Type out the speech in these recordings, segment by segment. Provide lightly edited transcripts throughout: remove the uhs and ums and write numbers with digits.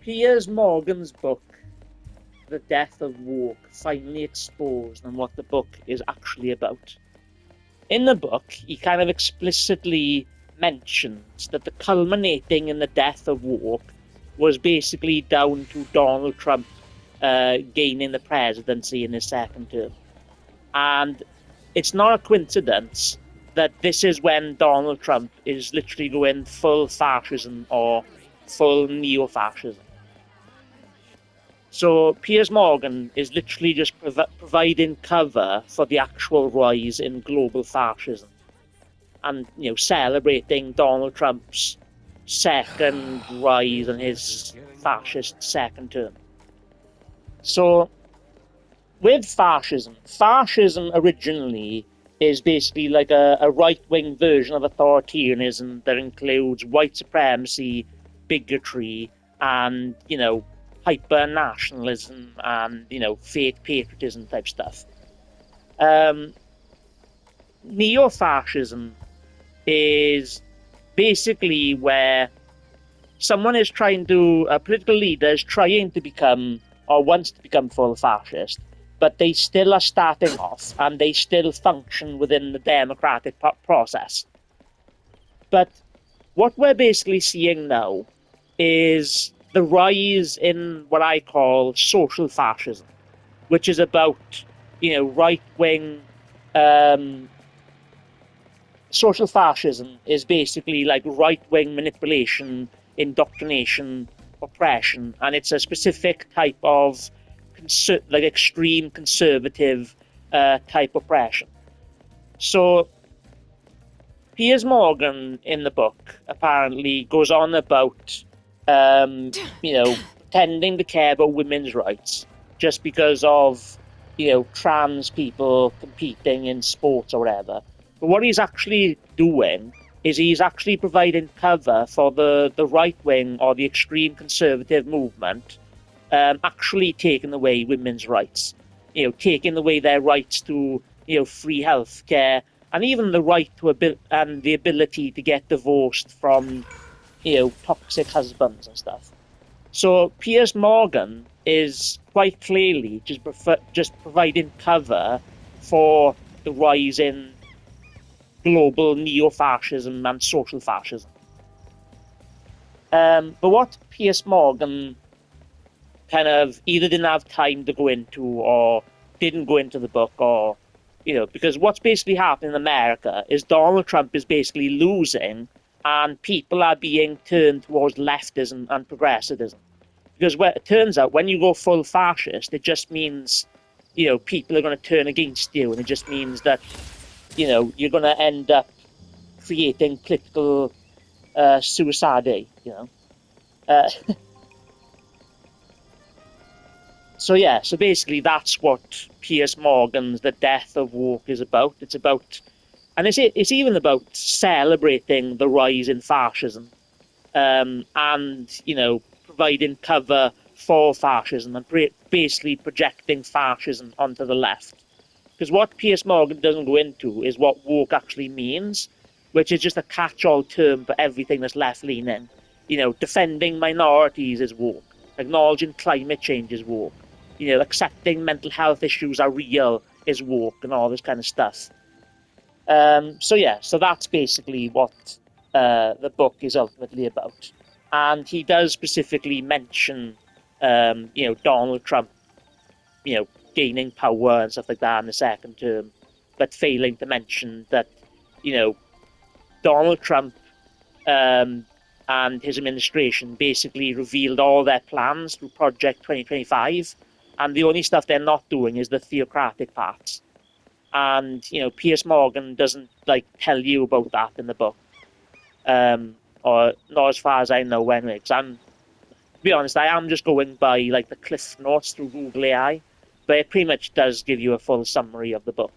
Piers Morgan's book, The Death of Walk, finally exposed on what the book is actually about. In the book, he kind of explicitly mentions that the culminating in the death of Walk was basically down to Donald Trump gaining the presidency in his second term. And it's not a coincidence that this is when Donald Trump is literally going full fascism or full neo-fascism. So Piers Morgan is literally just providing cover for the actual rise in global fascism, and celebrating Donald Trump's second rise and his fascist second term. So with fascism originally is basically like a right-wing version of authoritarianism that includes white supremacy, bigotry, and hyper-nationalism and fake patriotism type stuff. Neo-fascism is basically where a political leader is trying to become or wants to become full fascist, but they still are starting off and they still function within the democratic process. But what we're basically seeing now is the rise in what I call social fascism, which is about, right-wing. Social fascism is basically like right-wing manipulation, indoctrination, oppression, and it's a specific type of extreme conservative type oppression. So Piers Morgan in the book apparently goes on about pretending to care about women's rights just because of trans people competing in sports or whatever. But what he's actually doing is he's actually providing cover for the right wing or the extreme conservative movement, actually taking away women's rights, taking away their rights to free healthcare, and even the right to and the ability to get divorced from toxic husbands and stuff. So Piers Morgan is quite clearly just providing cover for the rise in global neo-fascism and social fascism. But what Piers Morgan kind of either didn't have time to go into or didn't go into the book, or because what's basically happening in America is Donald Trump is basically losing and people are being turned towards leftism and progressivism. Because it turns out when you go full fascist, it just means people are going to turn against you, and it just means that you're going to end up creating political suicide. So basically that's what Piers Morgan's The Death of Woke is about. It's about, and it's even about celebrating the rise in fascism, and providing cover for fascism and basically projecting fascism onto the left. Because what Piers Morgan doesn't go into is what woke actually means, which is just a catch-all term for everything that's left-leaning. Defending minorities is woke. Acknowledging climate change is woke. Accepting mental health issues are real is woke, and all this kind of stuff. So that's basically what the book is ultimately about. And he does specifically mention, Donald Trump, gaining power and stuff like that in the second term, but failing to mention that, Donald Trump and his administration basically revealed all their plans through Project 2025, and the only stuff they're not doing is the theocratic parts. And Piers Morgan doesn't tell you about that in the book, or not as far as I know anyway. Because to be honest, I am just going by the cliff notes through Google AI, but it pretty much does give you a full summary of the book.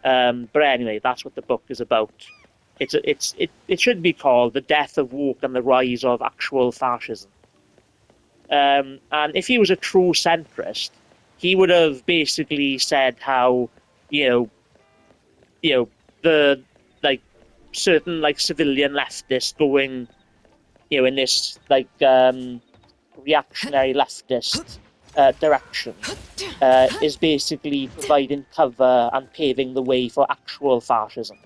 But anyway, that's what the book is about. It should be called The Death of Woke and the Rise of Actual Fascism. And if he was a true centrist, he would have basically said how the certain civilian leftists going in this reactionary leftist direction is basically providing cover and paving the way for actual fascism.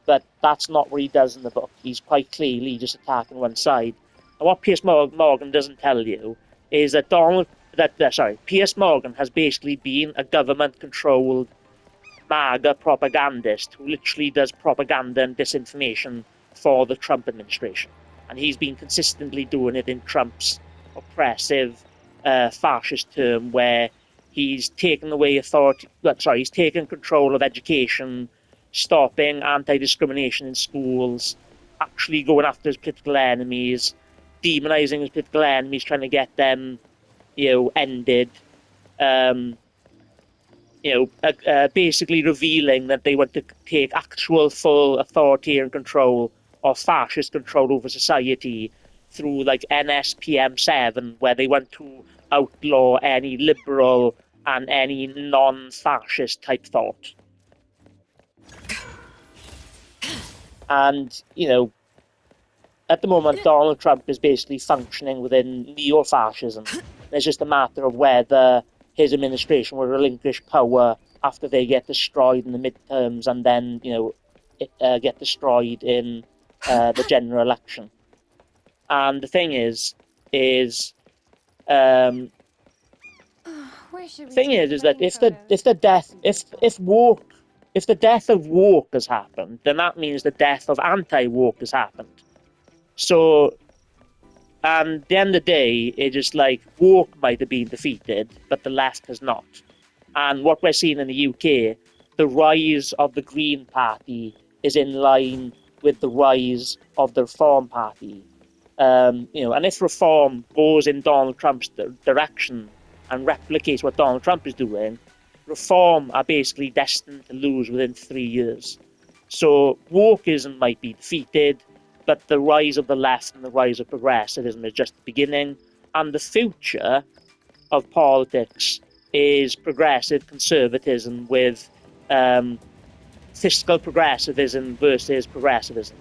But that's not what he does in the book. He's quite clearly just attacking one side. And what Piers Morgan doesn't tell you is that Piers Morgan has basically been a government-controlled MAGA propagandist who literally does propaganda and disinformation for the Trump administration. And he's been consistently doing it in Trump's oppressive fascist term, where he's taken away he's taken control of education, stopping anti-discrimination in schools, actually going after his political enemies, demonizing his political enemies, trying to get them, ended. Basically revealing that they want to take actual full authoritarian control or fascist control over society through like NSPM7, where they want to outlaw any liberal and any non-fascist type thought. And, at the moment, Donald Trump is basically functioning within neo-fascism. It's just a matter of whether his administration will relinquish power after they get destroyed in the midterms and then, get destroyed in the general election. And the thing is that if the death of woke has happened, then that means the death of anti-woke has happened. So, and at the end of the day, it's just like woke might have been defeated, but the left has not. And what we're seeing in the UK, the rise of the Green Party is in line with the rise of the Reform Party. And if Reform goes in Donald Trump's direction and replicates what Donald Trump is doing, Reform are basically destined to lose within 3 years. So wokeism might be defeated, but the rise of the left and the rise of progressivism is just the beginning. And the future of politics is progressive conservatism with fiscal progressivism versus progressivism.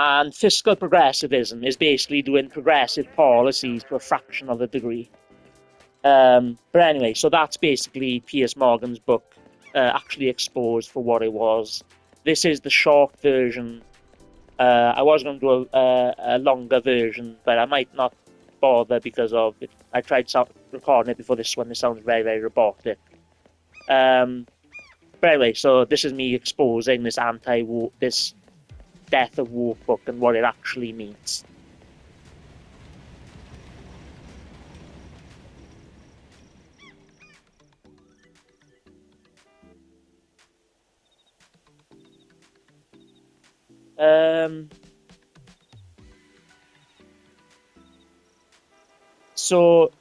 And fiscal progressivism is basically doing progressive policies to a fraction of a degree. But anyway, so that's basically Piers Morgan's book, actually exposed for what it was. This is the short version. I was going to do a longer version, but I might not bother because of it. I tried recording it before this one. It sounds very, very robotic. But anyway, so this is me exposing this this death of woke book and what it actually means. So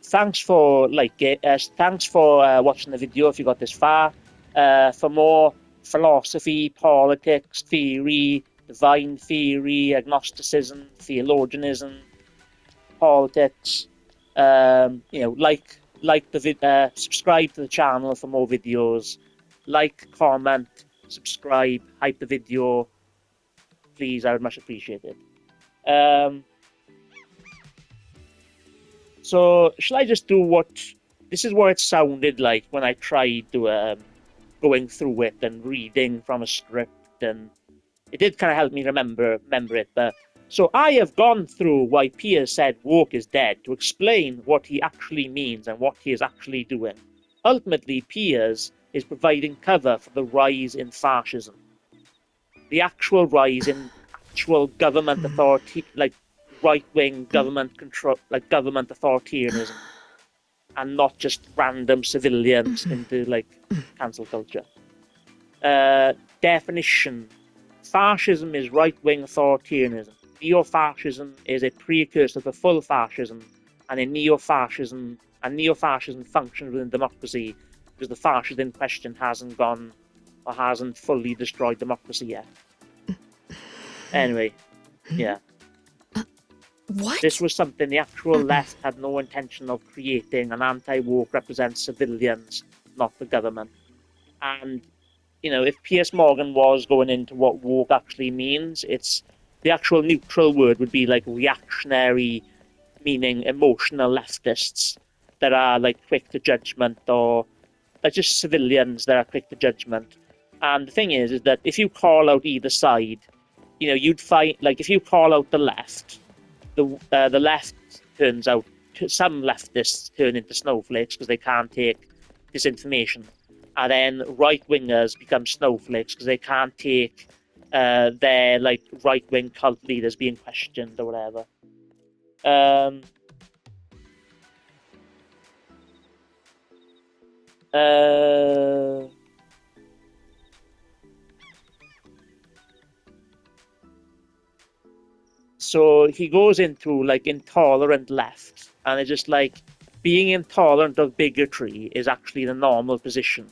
thanks for thanks for watching the video if you got this far. For more philosophy, politics, theory, divine theory, agnosticism, theologianism, politics, subscribe to the channel for more videos. Like, comment, subscribe, hype the video. Please, I would much appreciate it. So, shall I just do this is what it sounded like when I tried to, going through it and reading from a script, and it did kind of help me remember it, but... So I have gone through why Piers said woke is dead to explain what he actually means and what he is actually doing. Ultimately, Piers is providing cover for the rise in fascism. The actual rise in actual government authority, like right-wing government control, like government authoritarianism, and not just random civilians into like cancel culture. Definition: fascism is right-wing authoritarianism. Neo-fascism is a precursor to full fascism, and neo-fascism functions within democracy because the fascist in question hasn't fully destroyed democracy yet. Anyway, yeah. What? This was something the actual left had no intention of creating. An anti-woke represents civilians, not the government. And if Piers Morgan was going into what woke actually means, it's the actual neutral word would be like reactionary, meaning emotional leftists that are like quick to judgment, or just civilians that are quick to judgment. And the thing is that if you call out either side, you'd find, like, if you call out the left, the left turns out, some leftists turn into snowflakes because they can't take disinformation, and then right wingers become snowflakes because they can't take their like right wing cult leaders being questioned or whatever. Um, uh, so he goes into like intolerant left, and it's just like being intolerant of bigotry is actually the normal position.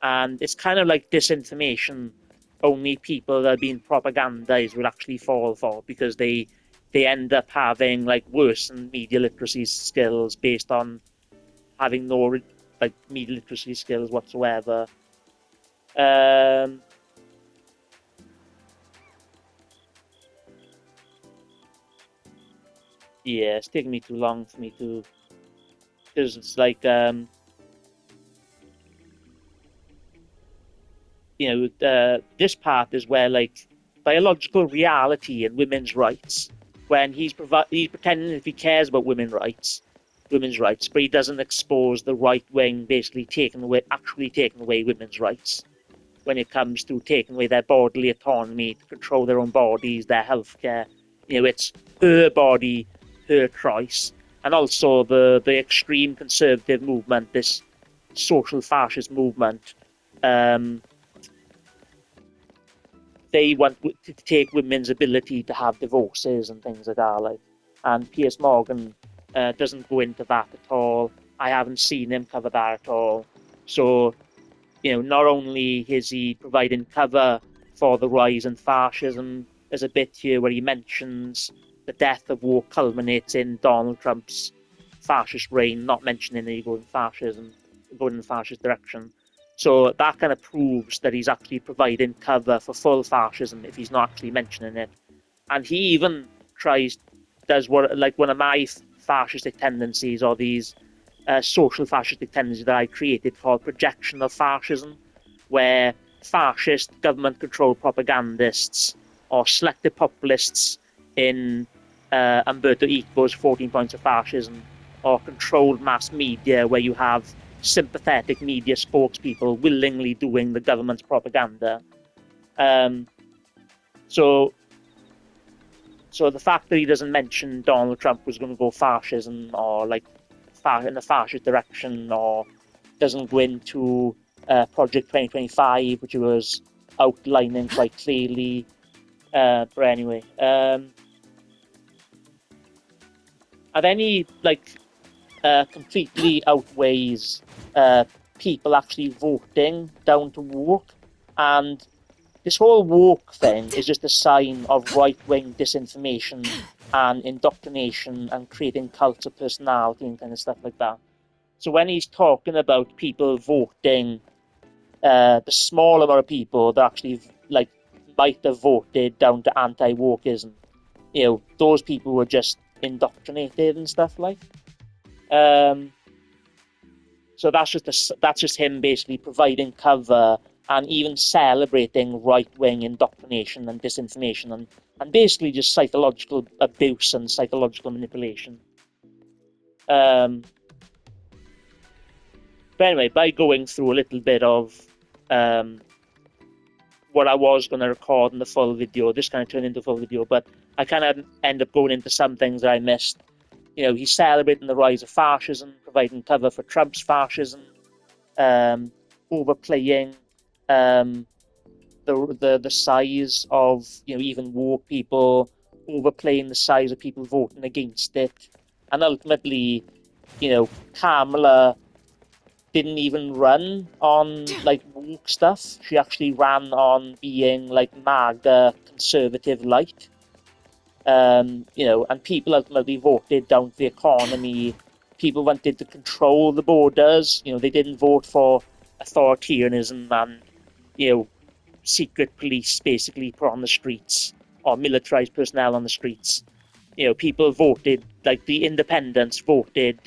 And it's kind of like disinformation only people that are being propagandized will actually fall for, because they end up having like worsened media literacy skills based on having no like media literacy skills whatsoever. Um, yeah, it's taking me too long for me to, because it's like this part is where like biological reality and women's rights, when he's pretending if he cares about women's rights, but he doesn't expose the right wing basically actually taking away women's rights when it comes to taking away their bodily autonomy to control their own bodies, their healthcare. It's her body, her choice, and also the extreme conservative movement, this social fascist movement. Um, they want to take women's ability to have divorces and things like that. Like, and Piers Morgan doesn't go into that at all. I haven't seen him cover that at all. So, not only is he providing cover for the rise in fascism, there's a bit here where he mentions the death of war culminates in Donald Trump's fascist reign, not mentioning that he going going in the fascist direction. So that kind of proves that he's actually providing cover for full fascism if he's not actually mentioning it. And he even does what, like, one of my fascistic tendencies, or these social fascistic tendencies that I created, called projection of fascism, where fascist government-controlled propagandists or selected populists in Umberto Eco's 14 Points of Fascism, or controlled mass media, where you have sympathetic media spokespeople willingly doing the government's propaganda. Um, so So the fact that he doesn't mention Donald Trump was going to go fascism, or like in the fascist direction, or doesn't go into Project 2025, which he was outlining quite clearly. But anyway, and then he like completely outweighs people actually voting down to woke, and this whole woke thing is just a sign of right-wing disinformation and indoctrination and creating cults of personality and kind of stuff like that. So when he's talking about people voting, the small amount of people that actually like might have voted down to anti-wokeism, those people were just indoctrinated and stuff like. Um, So that's just him basically providing cover and even celebrating right-wing indoctrination and disinformation, and basically just psychological abuse and psychological manipulation. Um, but anyway, by going through a little bit of um, what I was going to record in the full video, this kind of turned into a full video, but I kind of end up going into some things that I missed. He's celebrating the rise of fascism, providing cover for Trump's fascism, um, overplaying um, the size of even woke people, overplaying the size of people voting against it, and ultimately, Kamala didn't even run on like woke stuff. She actually ran on being like MAGA conservative light. And people ultimately voted down to the economy. People wanted to control the borders. They didn't vote for authoritarianism and secret police basically put on the streets, or militarized personnel on the streets. People voted, like the independents voted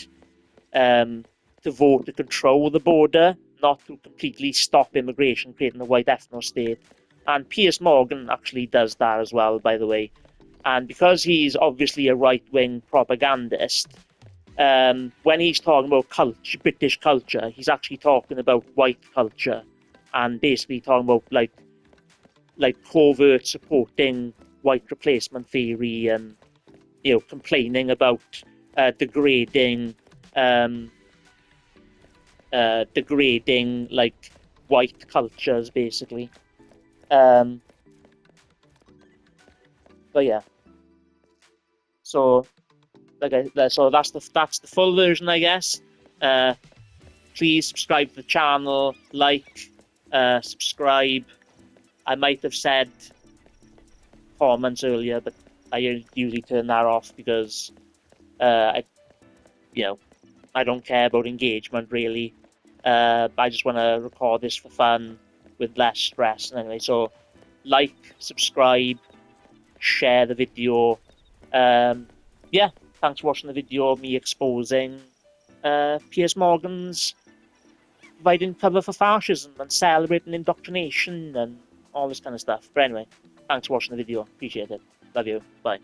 to vote to control the border, not to completely stop immigration, creating a white ethno state. And Piers Morgan actually does that as well, by the way. And because he's obviously a right-wing propagandist, when he's talking about culture, British culture, he's actually talking about white culture, and basically talking about like covert supporting white replacement theory, and complaining about degrading like white cultures basically. But yeah, so so that's the full version, I guess. Please subscribe to the channel, subscribe. I might have said comments earlier, but I usually turn that off because I I don't care about engagement really. I just want to record this for fun with less stress. Anyway, so subscribe, share the video. Yeah, thanks for watching the video of me exposing Piers Morgan's providing cover for fascism and celebrating indoctrination and all this kind of stuff. But anyway, thanks for watching the video. Appreciate it. Love you. Bye.